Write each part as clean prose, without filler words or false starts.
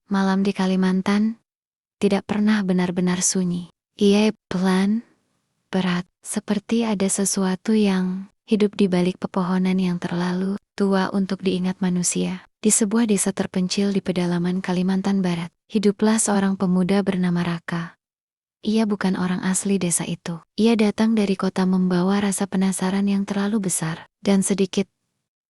Malam di Kalimantan tidak pernah benar-benar sunyi. Ia pelan, berat, seperti ada sesuatu yang hidup di balik pepohonan yang terlalu tua untuk diingat manusia. Di sebuah desa terpencil di pedalaman Kalimantan Barat, hiduplah seorang pemuda bernama Raka. Ia bukan orang asli desa itu. Ia datang dari kota membawa rasa penasaran yang terlalu besar dan sedikit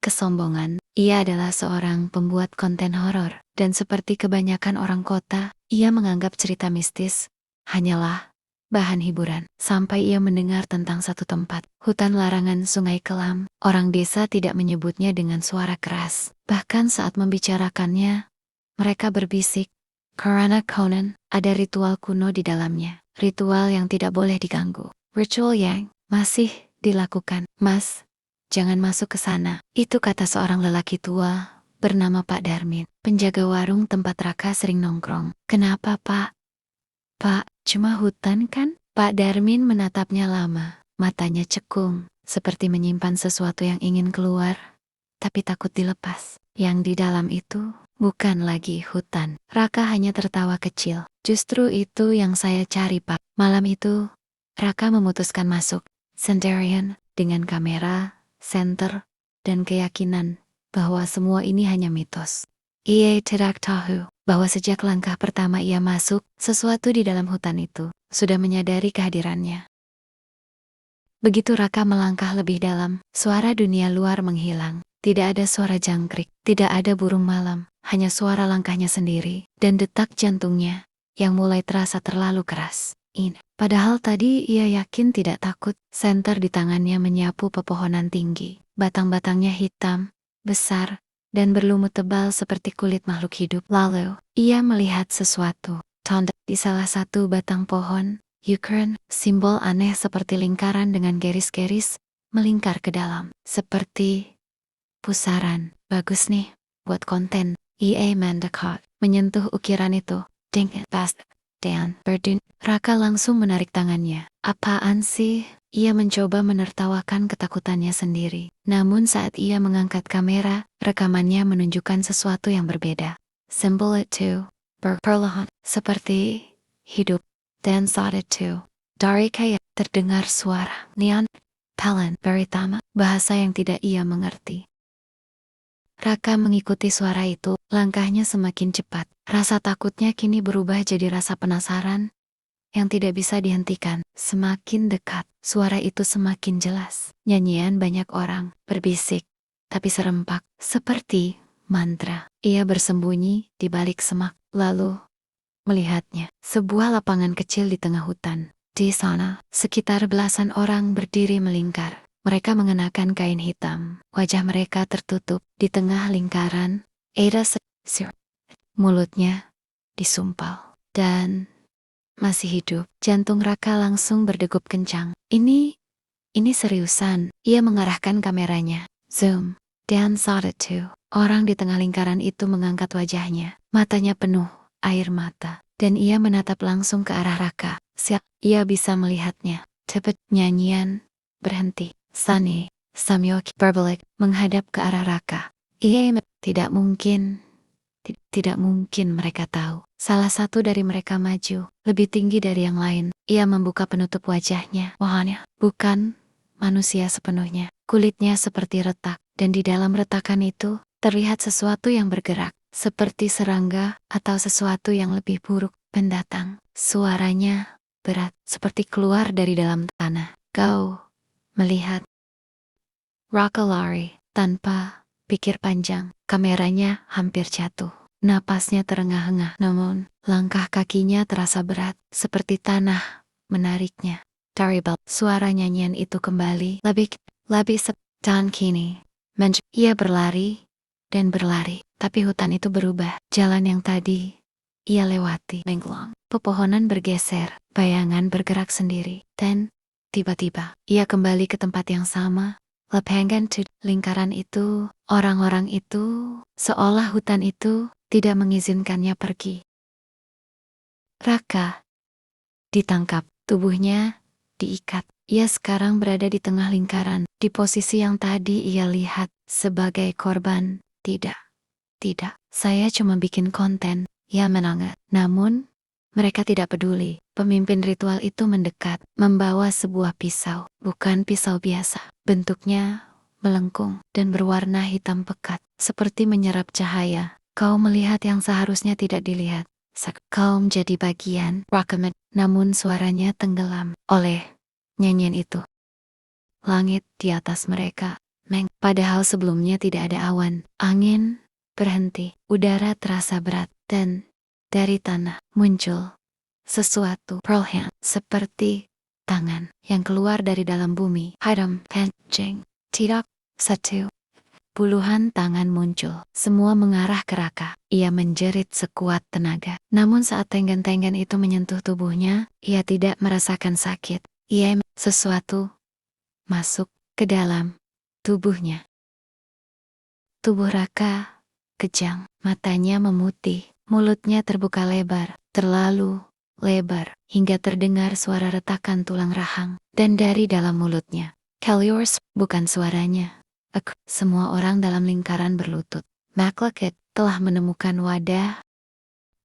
kesombongan. Ia adalah seorang pembuat konten horor, dan seperti kebanyakan orang kota, ia menganggap cerita mistis hanyalah bahan hiburan. Sampai ia mendengar tentang satu tempat, hutan larangan Sungai Kelam. Orang desa tidak menyebutnya dengan suara keras. Bahkan saat membicarakannya, mereka berbisik, karena konon ada ritual kuno di dalamnya. Ritual yang tidak boleh diganggu. Ritual yang masih dilakukan. Mas, jangan masuk ke sana. Itu kata seorang lelaki tua bernama Pak Darmin, penjaga warung tempat Raka sering nongkrong. Kenapa, Pak? Pak, cuma hutan kan? Pak Darmin menatapnya lama, matanya cekung, seperti menyimpan sesuatu yang ingin keluar, tapi takut dilepas. Yang di dalam itu bukan lagi hutan. Raka hanya tertawa kecil. Justru itu yang saya cari, Pak. Malam itu, Raka memutuskan masuk sendirian dengan kamera, senter, dan keyakinan bahwa semua ini hanya mitos. Ia tidak tahu bahwa sejak langkah pertama ia masuk, sesuatu di dalam hutan itu sudah menyadari kehadirannya. Begitu Raka melangkah lebih dalam, suara dunia luar menghilang. Tidak ada suara jangkrik, tidak ada burung malam, hanya suara langkahnya sendiri, dan detak jantungnya yang mulai terasa terlalu keras. Padahal tadi ia yakin tidak takut. Senter di tangannya menyapu pepohonan tinggi. Batang-batangnya hitam, besar, dan berlumut tebal seperti kulit makhluk hidup. Lalu, ia melihat sesuatu. Tanda di salah satu batang pohon, Ukraine, simbol aneh seperti lingkaran dengan garis-garis, melingkar ke dalam. Seperti pusaran. Bagus nih, buat konten. Ia mendekat, menyentuh ukiran itu. Ding, past. Dan berdun, Raka langsung menarik tangannya. Apaan sih? Ia mencoba menertawakan ketakutannya sendiri. Namun saat ia mengangkat kamera, rekamannya menunjukkan sesuatu yang berbeda. Simbol itu berperlahan, seperti hidup. Dan saat itu, dari kayak terdengar suara neon, pelan, beritama, bahasa yang tidak ia mengerti. Raka mengikuti suara itu, langkahnya semakin cepat. Rasa takutnya kini berubah jadi rasa penasaran yang tidak bisa dihentikan. Semakin dekat, suara itu semakin jelas. Nyanyian banyak orang berbisik, tapi serempak, seperti mantra. Ia bersembunyi di balik semak, lalu melihatnya. Sebuah lapangan kecil di tengah hutan. Di sana, sekitar belasan orang berdiri melingkar. Mereka mengenakan kain hitam. Wajah mereka tertutup di tengah lingkaran. Ada mulutnya disumpal dan masih hidup. Jantung Raka langsung berdegup kencang. Ini seriusan. Ia mengarahkan kameranya. Zoom. Dan saat itu, orang di tengah lingkaran itu mengangkat wajahnya. Matanya penuh air mata. Dan ia menatap langsung ke arah Raka. Ia bisa melihatnya. Cepat nyanyian berhenti. Sunny, Samyok berbalik menghadap ke arah Raka. Tidak mungkin. Tidak mungkin mereka tahu. Salah satu dari mereka maju, lebih tinggi dari yang lain. Ia membuka penutup wajahnya. Wahanya, bukan manusia sepenuhnya. Kulitnya seperti retak, dan di dalam retakan itu, terlihat sesuatu yang bergerak. Seperti serangga, atau sesuatu yang lebih buruk, pendatang. Suaranya berat, seperti keluar dari dalam tanah. Kau melihat. Raka lari, tanpa pikir panjang. Kameranya hampir jatuh. Napasnya terengah-engah, namun langkah kakinya terasa berat, seperti tanah menariknya. Terrible. Suara nyanyian itu kembali, lebih dan kini. Ia berlari, dan berlari, tapi hutan itu berubah. Jalan yang tadi ia lewati menggelong. Pepohonan bergeser, bayangan bergerak sendiri, dan tiba-tiba ia kembali ke tempat yang sama. Lapangan to lingkaran itu, orang-orang itu, seolah hutan itu tidak mengizinkannya pergi. Raka ditangkap, tubuhnya diikat. Ia sekarang berada di tengah lingkaran, di posisi yang tadi ia lihat sebagai korban. Tidak, saya cuma bikin konten. Ia menangis. Namun, mereka tidak peduli. Pemimpin ritual itu mendekat, membawa sebuah pisau. Bukan pisau biasa. Bentuknya melengkung dan berwarna hitam pekat, seperti menyerap cahaya. Kau melihat yang seharusnya tidak dilihat. Kau menjadi bagian Rakamet, namun suaranya tenggelam oleh nyanyian itu. Langit di atas mereka, padahal sebelumnya tidak ada awan. Angin berhenti, udara terasa berat, dan dari tanah muncul sesuatu perlahan, seperti tangan yang keluar dari dalam bumi. Haram pancing, tidak satu. Puluhan tangan muncul, semua mengarah ke Raka. Ia menjerit sekuat tenaga. Namun saat tenggan-tenggan itu menyentuh tubuhnya, ia tidak merasakan sakit. Sesuatu masuk ke dalam tubuhnya. Tubuh Raka kejang, matanya memutih, mulutnya terbuka lebar, terlalu lebar, hingga terdengar suara retakan tulang rahang. Dan dari dalam mulutnya, Kaliors, bukan suaranya. Semua orang dalam lingkaran berlutut. MacLeod telah menemukan wadah.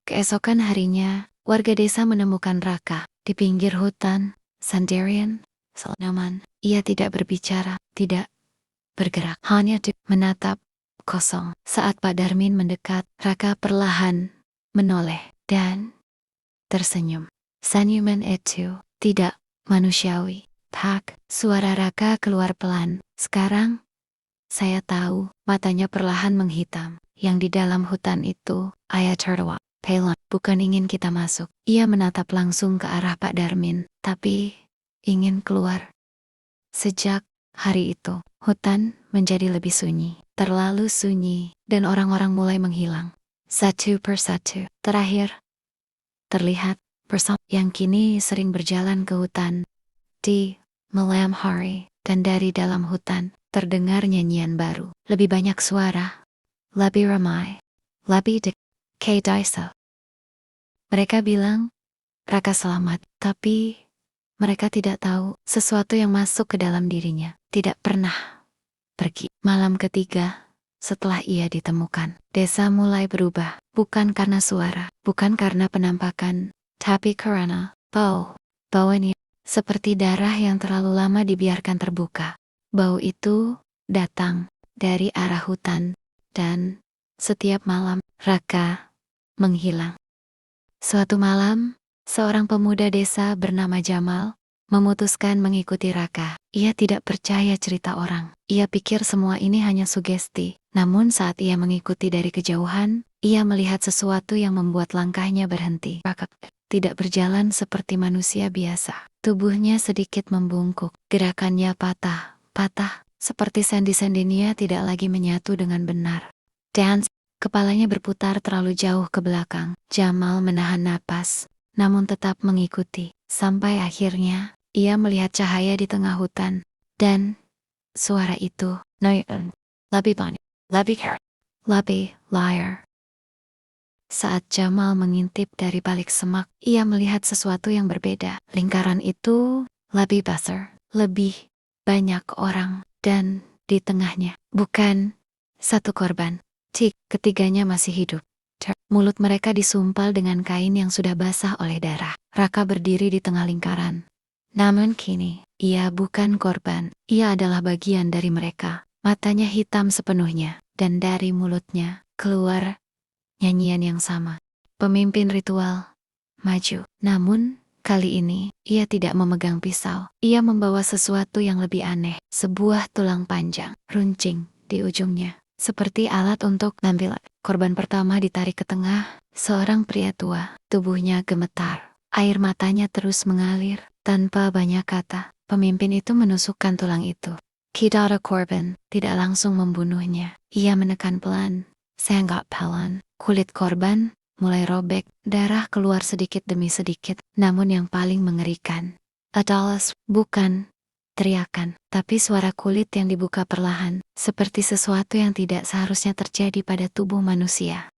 Keesokan harinya, warga desa menemukan Raka di pinggir hutan, Sandarian, Salaman. Ia tidak berbicara, tidak bergerak, hanya menatap kosong. Saat Pak Darmin mendekat, Raka perlahan menoleh dan tersenyum. Senyuman itu tidak manusiawi. Pak, suara Raka keluar pelan. Sekarang, saya tahu. Matanya perlahan menghitam. Yang di dalam hutan itu, ayah tertawa. Pelon, bukan ingin kita masuk. Ia menatap langsung ke arah Pak Darmin, tapi ingin keluar. Sejak hari itu, hutan menjadi lebih sunyi. Terlalu sunyi, dan orang-orang mulai menghilang. Satu persatu. Terakhir, terlihat bersama yang kini sering berjalan ke hutan di malam hari, dan dari dalam hutan terdengar nyanyian baru. Lebih banyak suara, lebih ramai, lebih dekat. Mereka bilang Raka selamat, tapi mereka tidak tahu sesuatu yang masuk ke dalam dirinya tidak pernah pergi. Malam ketiga, setelah ia ditemukan, desa mulai berubah, bukan karena suara, bukan karena penampakan, tapi karena baunya seperti darah yang terlalu lama dibiarkan terbuka. Bau itu datang dari arah hutan, dan setiap malam Raka menghilang. Suatu malam, seorang pemuda desa bernama Jamal memutuskan mengikuti Raka. Ia tidak percaya cerita orang. Ia pikir semua ini hanya sugesti. Namun saat ia mengikuti dari kejauhan, ia melihat sesuatu yang membuat langkahnya berhenti. Raka tidak berjalan seperti manusia biasa. Tubuhnya sedikit membungkuk. Gerakannya patah, seperti sendi-sendinya tidak lagi menyatu dengan benar. Dan kepalanya berputar terlalu jauh ke belakang. Jamal menahan napas, namun tetap mengikuti. Sampai akhirnya, ia melihat cahaya di tengah hutan. Dan suara itu, lebih banyak, lebih liar. Saat Jamal mengintip dari balik semak, ia melihat sesuatu yang berbeda. Lingkaran itu lebih besar, lebih banyak orang, dan di tengahnya, bukan satu korban. Ketiganya masih hidup. Mulut mereka disumpal dengan kain yang sudah basah oleh darah. Raka berdiri di tengah lingkaran. Namun kini, ia bukan korban. Ia adalah bagian dari mereka. Matanya hitam sepenuhnya, dan dari mulutnya keluar nyanyian yang sama. Pemimpin ritual maju. Namun, kali ini, ia tidak memegang pisau. Ia membawa sesuatu yang lebih aneh. Sebuah tulang panjang, runcing di ujungnya. Seperti alat untuk ngambil. Korban pertama ditarik ke tengah, seorang pria tua. Tubuhnya gemetar. Air matanya terus mengalir. Tanpa banyak kata, pemimpin itu menusukkan tulang itu. Kidara korban tidak langsung membunuhnya. Ia menekan pelan. Sangat pelan. Kulit korban mulai robek. Darah keluar sedikit demi sedikit. Namun yang paling mengerikan adalah bukan teriakan, tapi suara kulit yang dibuka perlahan, seperti sesuatu yang tidak seharusnya terjadi pada tubuh manusia.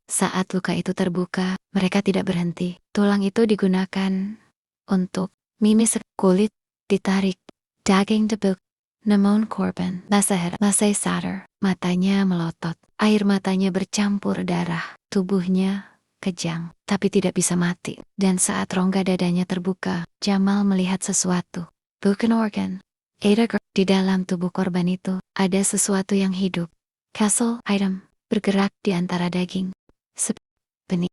Saat luka itu terbuka, mereka tidak berhenti. Tulang itu digunakan untuk mimis kulit, ditarik, daging dibuk. Namun korban masih sadar, matanya melotot, air matanya bercampur darah. tubuhnya kejang, tapi tidak bisa mati. Dan saat rongga dadanya terbuka, Jamal melihat sesuatu. Bukan organ. Di dalam tubuh korban itu, ada sesuatu yang hidup. Castle item, bergerak di antara daging. Benih.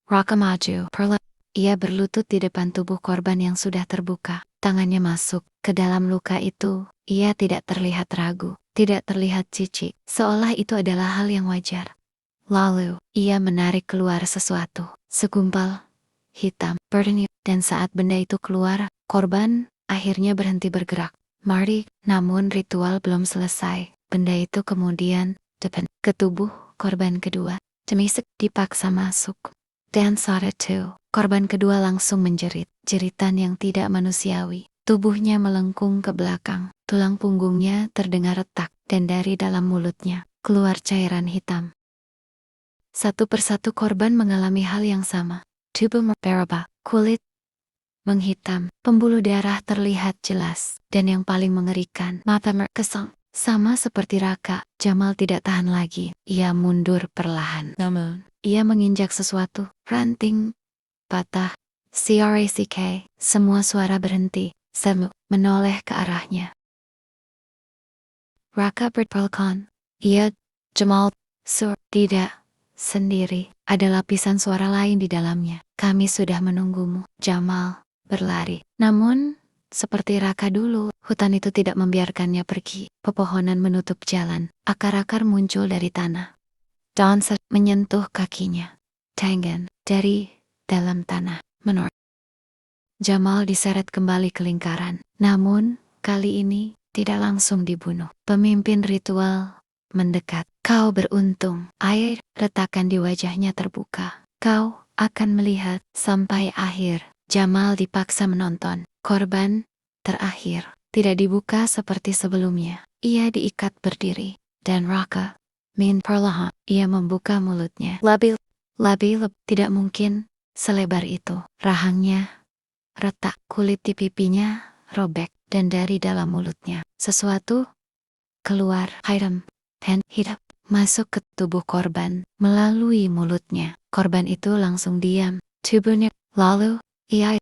Raka maju, Perla. Ia berlutut di depan tubuh korban yang sudah terbuka. Tangannya masuk ke dalam luka itu. Ia tidak terlihat ragu, tidak terlihat jijik, seolah itu adalah hal yang wajar. Lalu, ia menarik keluar sesuatu. Segumpal hitam, berdenyut, dan saat benda itu keluar, korban akhirnya berhenti bergerak. Marty, namun ritual belum selesai. Benda itu kemudian depan ke tubuh korban kedua. Cemisik dipaksa masuk. Dan saat itu, korban kedua langsung menjerit, jeritan yang tidak manusiawi. Tubuhnya melengkung ke belakang, tulang punggungnya terdengar retak, dan dari dalam mulutnya keluar cairan hitam. Satu persatu korban mengalami hal yang sama. Tubuh berubah, kulit menghitam, pembuluh darah terlihat jelas, dan yang paling mengerikan, mata kesang. Sama seperti Raka, Jamal tidak tahan lagi. Ia mundur perlahan. Namun, ia menginjak sesuatu, ranting, patah, crack, semua suara berhenti, semu, menoleh ke arahnya. Raka berpelkan. Ia, Jamal, tidak, sendiri, ada lapisan suara lain di dalamnya. Kami sudah menunggumu, Jamal, berlari. Namun, seperti Raka dulu, hutan itu tidak membiarkannya pergi. Pepohonan menutup jalan, akar-akar muncul dari tanah. Daun menyentuh kakinya. Tangan dari dalam tanah menor. Jamal diseret kembali ke lingkaran. Namun, kali ini tidak langsung dibunuh. Pemimpin ritual mendekat. Kau beruntung. Air retakan di wajahnya terbuka. Kau akan melihat sampai akhir. Jamal dipaksa menonton. Korban terakhir tidak dibuka seperti sebelumnya. Ia diikat berdiri. Dan Raka perlahan, ia membuka mulutnya. Lebih, tidak mungkin selebar itu. Rahangnya retak, kulit di pipinya robek, dan dari dalam mulutnya sesuatu keluar. Hitam, hidup, masuk ke tubuh korban melalui mulutnya. Korban itu langsung diam. Tubuhnya, lalu ia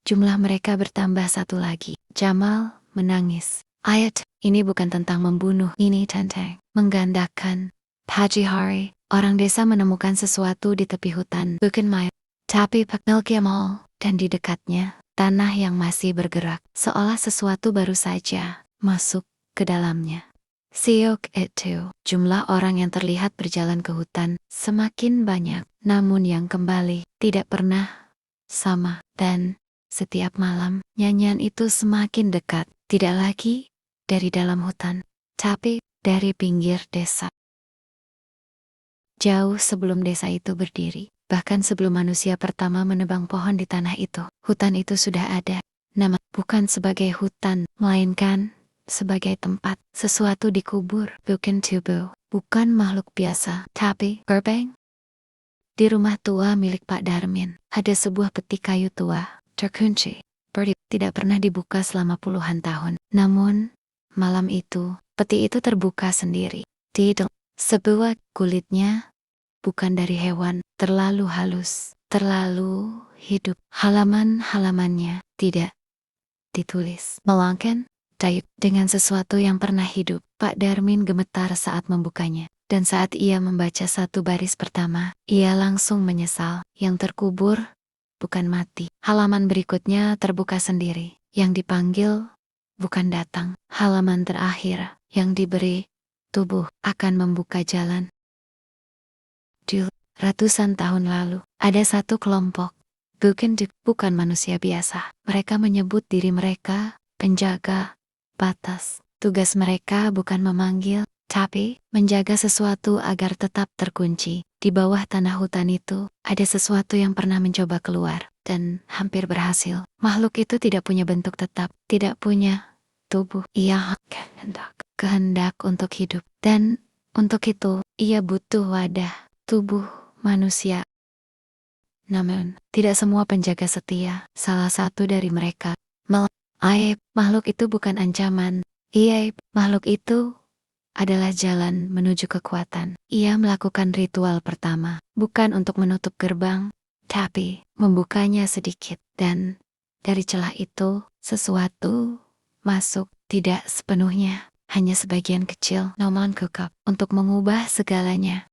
jumlah mereka bertambah satu lagi. Jamal menangis. Ayat, ini bukan tentang membunuh, ini tentang menggandakan. Pagi hari, orang desa menemukan sesuatu di tepi hutan. Bukan mayat, tapi Milk Jamal, dan di dekatnya, tanah yang masih bergerak, seolah sesuatu baru saja masuk ke dalamnya. Siok itu, jumlah orang yang terlihat berjalan ke hutan semakin banyak, namun yang kembali tidak pernah sama, dan setiap malam, nyanyian itu semakin dekat, tidak lagi dari dalam hutan, tapi dari pinggir desa. Jauh sebelum desa itu berdiri, bahkan sebelum manusia pertama menebang pohon di tanah itu, hutan itu sudah ada. Nama bukan sebagai hutan, melainkan sebagai tempat sesuatu dikubur, bukan tubuh, bukan makhluk biasa, tapi gerbang. Di rumah tua milik Pak Darmin, ada sebuah peti kayu tua, terkunci, tidak pernah dibuka selama puluhan tahun. Namun, malam itu, peti itu terbuka sendiri. Sebuah kulitnya bukan dari hewan, terlalu halus, terlalu hidup. Halaman-halamannya tidak ditulis, melainkan dengan sesuatu yang pernah hidup. Pak Darmin gemetar saat membukanya. Dan saat ia membaca satu baris pertama, ia langsung menyesal. Yang terkubur bukan mati. Halaman berikutnya terbuka sendiri. Yang dipanggil bukan datang. Halaman terakhir yang diberi tubuh akan membuka jalan. Ratusan tahun lalu, ada satu kelompok. Bukan manusia biasa. Mereka menyebut diri mereka penjaga batas. Tugas mereka bukan memanggil, tapi menjaga sesuatu agar tetap terkunci. Di bawah tanah hutan itu, ada sesuatu yang pernah mencoba keluar, dan hampir berhasil. Makhluk itu tidak punya bentuk tetap, tidak punya tubuh. Ia kehendak untuk hidup. Dan untuk itu, ia butuh wadah, tubuh manusia. Namun, tidak semua penjaga setia. Salah satu dari mereka, makhluk itu bukan ancaman. Makhluk itu adalah jalan menuju kekuatan. Ia melakukan ritual pertama, bukan untuk menutup gerbang, tapi membukanya sedikit. Dan dari celah itu, sesuatu masuk, tidak sepenuhnya, hanya sebagian kecil, namun kekap, untuk mengubah segalanya.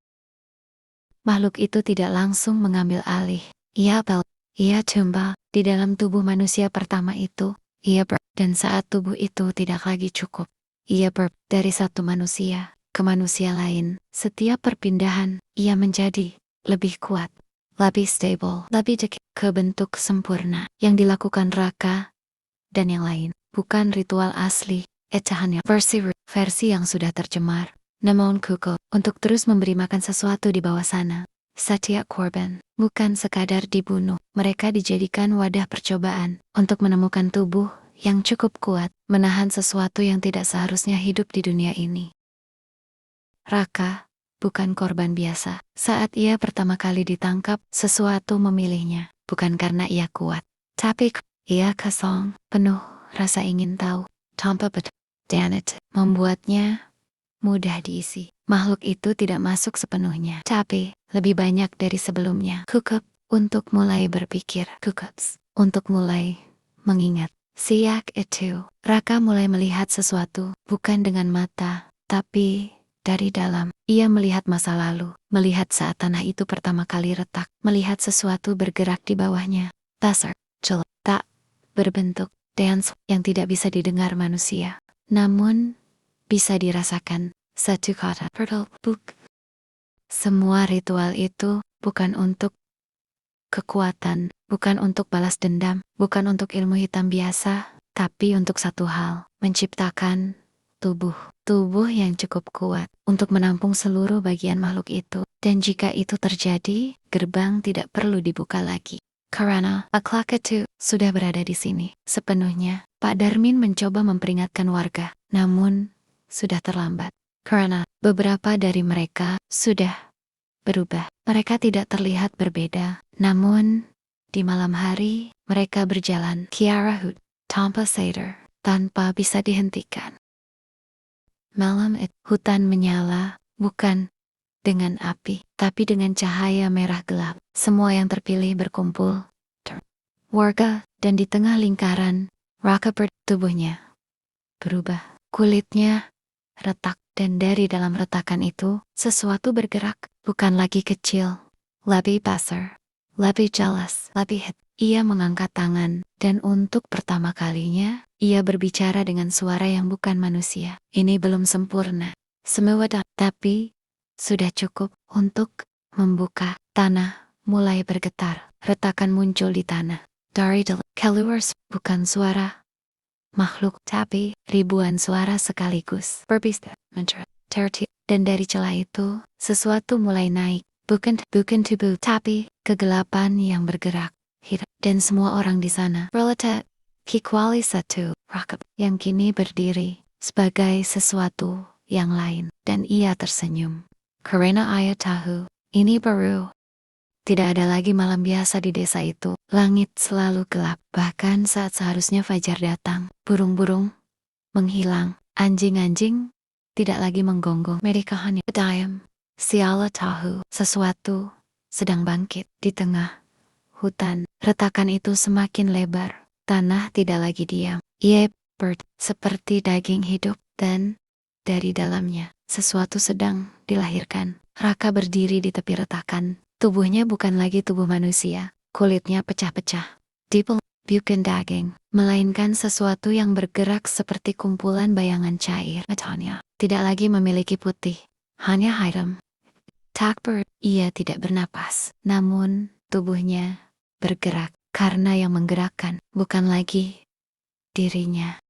Makhluk itu tidak langsung mengambil alih. Ia tumbang di dalam tubuh manusia pertama itu. Dan saat tubuh itu tidak lagi cukup, ia dari satu manusia ke manusia lain. Setiap perpindahan, ia menjadi lebih kuat, lebih stable, lebih dekat ke bentuk sempurna. Yang dilakukan Raka dan yang lain bukan ritual asli, hanya versi yang sudah tercemar. Namun kuko untuk terus memberi makan sesuatu di bawah sana. Setiap korban bukan sekadar dibunuh, mereka dijadikan wadah percobaan untuk menemukan tubuh yang cukup kuat menahan sesuatu yang tidak seharusnya hidup di dunia ini. Raka bukan korban biasa. Saat ia pertama kali ditangkap, sesuatu memilihnya, bukan karena ia kuat, tapi ia kosong, penuh rasa ingin tahu, tanpa dan itu membuatnya mudah diisi. Makhluk itu tidak masuk sepenuhnya, tapi lebih banyak dari sebelumnya. Cukup untuk mulai berpikir, untuk mulai mengingat. Siang itu, Raka mulai melihat sesuatu, bukan dengan mata, tapi dari dalam. Ia melihat masa lalu, melihat saat tanah itu pertama kali retak, melihat sesuatu bergerak di bawahnya. Dasar, tak berbentuk, dance yang tidak bisa didengar manusia, namun bisa dirasakan. Satu kata, buk. Semua ritual itu bukan untuk kekuatan, bukan untuk balas dendam, bukan untuk ilmu hitam biasa, tapi untuk satu hal, menciptakan tubuh yang cukup kuat untuk menampung seluruh bagian makhluk itu. Dan jika itu terjadi, gerbang tidak perlu dibuka lagi. Karena akhlak itu sudah berada di sini sepenuhnya. Pak Darmin mencoba memperingatkan warga, namun sudah terlambat. Karena beberapa dari mereka sudah berubah. Mereka tidak terlihat berbeda, namun di malam hari mereka berjalan Kiara Hut tanpa sadar, tanpa bisa dihentikan. Malam itu hutan menyala, bukan dengan api, tapi dengan cahaya merah gelap. Semua yang terpilih berkumpul. Warga, dan di tengah lingkaran, Raka tubuhnya berubah. Kulitnya retak, dan dari dalam retakan itu, sesuatu bergerak, bukan lagi kecil, lebih besar, lebih jelas, lebih hit. Ia mengangkat tangan, dan untuk pertama kalinya, ia berbicara dengan suara yang bukan manusia. Ini belum sempurna, semua tapi sudah cukup untuk membuka tanah, mulai bergetar. Retakan muncul di tanah. Dari keluar bukan suara makhluk, tapi ribuan suara sekaligus berbisik, tertiup, dan dari celah itu, sesuatu mulai naik, bukan tubuh, tapi kegelapan yang bergerak, dan semua orang di sana, relata, kecuali satu, Rakab, yang kini berdiri, sebagai sesuatu yang lain, dan ia tersenyum. Karena ia tahu, ini baru. Tidak ada lagi malam biasa di desa itu. Langit selalu gelap. Bahkan saat seharusnya fajar datang, burung-burung menghilang. Anjing-anjing tidak lagi menggonggong. Mereka hanya diam. Siala tahu sesuatu sedang bangkit di tengah hutan. Retakan itu semakin lebar. Tanah tidak lagi diam. Ia seperti daging hidup, dan dari dalamnya sesuatu sedang dilahirkan. Raka berdiri di tepi retakan. Tubuhnya bukan lagi tubuh manusia, kulitnya pecah-pecah, bukan daging, melainkan sesuatu yang bergerak seperti kumpulan bayangan cair. Matanya tidak lagi memiliki putih, hanya hitam. Ia tidak bernapas, namun tubuhnya bergerak, karena yang menggerakkan bukan lagi dirinya.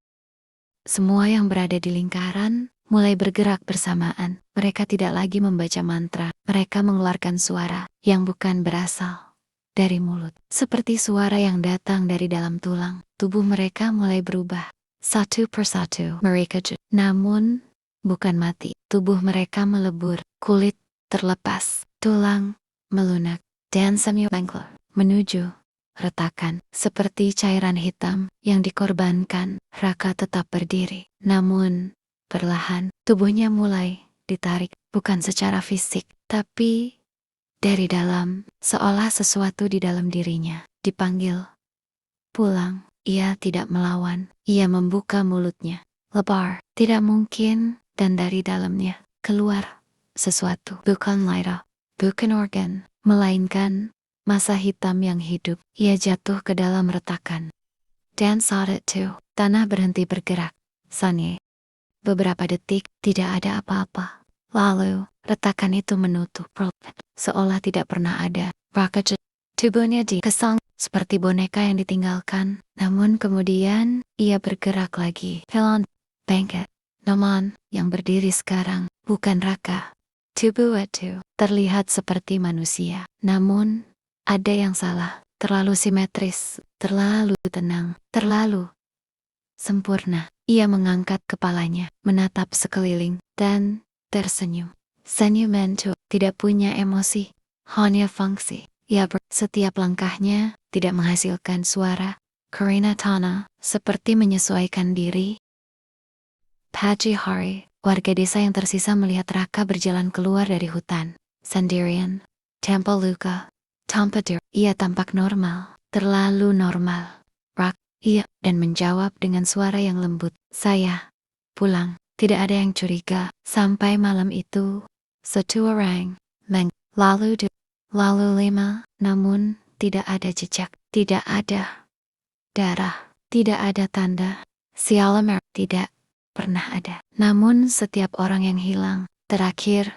Semua yang berada di lingkaran mulai bergerak bersamaan. Mereka tidak lagi membaca mantra. Mereka mengeluarkan suara yang bukan berasal dari mulut. Seperti suara yang datang dari dalam tulang. Tubuh mereka mulai berubah. Satu persatu mereka namun bukan mati. Tubuh mereka melebur. Kulit terlepas. Tulang melunak. Dan sambil bangkit menuju retakan. Seperti cairan hitam yang dikorbankan, Raka tetap berdiri. Namun Perlahan, tubuhnya mulai ditarik, bukan secara fisik, tapi dari dalam, seolah sesuatu di dalam dirinya dipanggil pulang. Ia tidak melawan, ia membuka mulutnya lebar, tidak mungkin, dan dari dalamnya keluar sesuatu, bukan lighter, bukan organ, melainkan massa hitam yang hidup. Ia jatuh ke dalam retakan. Dan saat itu, tanah berhenti bergerak. Sonny. Beberapa detik, tidak ada apa-apa. Lalu, retakan itu menutup perut, seolah tidak pernah ada. Raka tubuhnya dikesang, seperti boneka yang ditinggalkan. Namun kemudian, ia bergerak lagi. Pelon, bangkit. Noman, yang berdiri sekarang, bukan Raka. Tubuh itu terlihat seperti manusia. Namun, ada yang salah. Terlalu simetris, terlalu tenang, terlalu sempurna. Ia mengangkat kepalanya, menatap sekeliling, dan tersenyum. Senyuman itu tidak punya emosi, hanya fungsi. Setiap langkahnya tidak menghasilkan suara. Karena tanah seperti menyesuaikan diri. Pagi hari, warga desa yang tersisa melihat Raka berjalan keluar dari hutan. Sendirian, tanpa luka, tanpa ia tampak normal, terlalu normal. Iya, dan menjawab dengan suara yang lembut, "Saya pulang." Tidak ada yang curiga. Sampai malam itu, satu orang lalu lima, namun tidak ada jejak, tidak ada darah, tidak ada tanda. Sialam tidak pernah ada. Namun setiap orang yang hilang, terakhir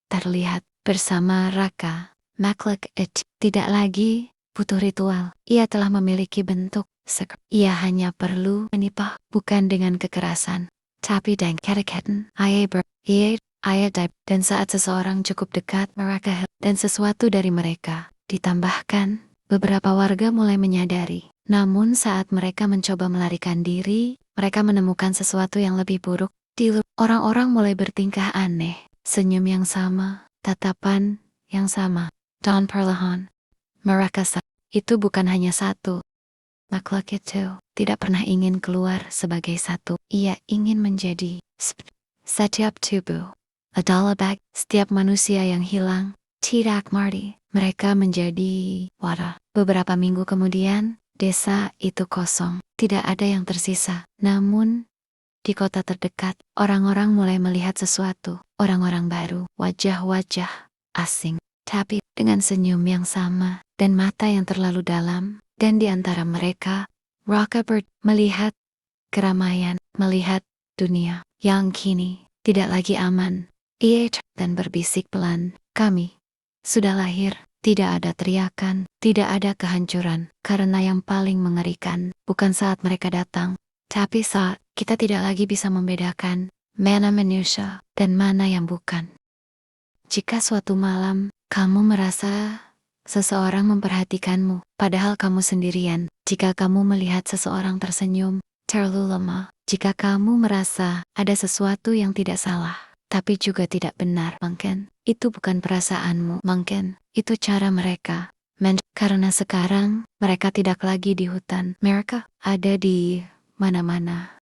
terlihat bersama Raka. Makhluk itu tidak lagi butuh ritual. Ia telah memiliki bentuk. Ia hanya perlu menipah, bukan dengan kekerasan, tapi dengan kedekatan. Dan saat seseorang cukup dekat mereka dan sesuatu dari mereka ditambahkan, beberapa warga mulai menyadari. Namun saat mereka mencoba melarikan diri, mereka menemukan sesuatu yang lebih buruk. Orang-orang mulai bertingkah aneh, senyum yang sama, tatapan yang sama. Dan perlahan, mereka itu bukan hanya satu. Makhluk itu tidak pernah ingin keluar sebagai satu. Ia ingin menjadi setiap tubuh adalah setiap manusia yang hilang tidak mati. Mereka menjadi wadah. Beberapa minggu kemudian, desa itu kosong. Tidak ada yang tersisa. Namun, di kota terdekat, orang-orang mulai melihat sesuatu. Orang-orang baru, wajah-wajah asing. Tapi dengan senyum yang sama dan mata yang terlalu dalam. Dan di antara mereka, Raka melihat keramaian, melihat dunia yang kini tidak lagi aman. Ia dan berbisik pelan, "Kami sudah lahir." Tidak ada teriakan, tidak ada kehancuran, karena yang paling mengerikan bukan saat mereka datang, tapi saat kita tidak lagi bisa membedakan mana manusia dan mana yang bukan. Jika suatu malam kamu merasa seseorang memperhatikanmu, padahal kamu sendirian. Jika kamu melihat seseorang tersenyum terlalu lama, jika kamu merasa ada sesuatu yang tidak salah, tapi juga tidak benar, mungkin itu bukan perasaanmu, mungkin itu cara mereka. Karena sekarang mereka tidak lagi di hutan, mereka ada di mana-mana.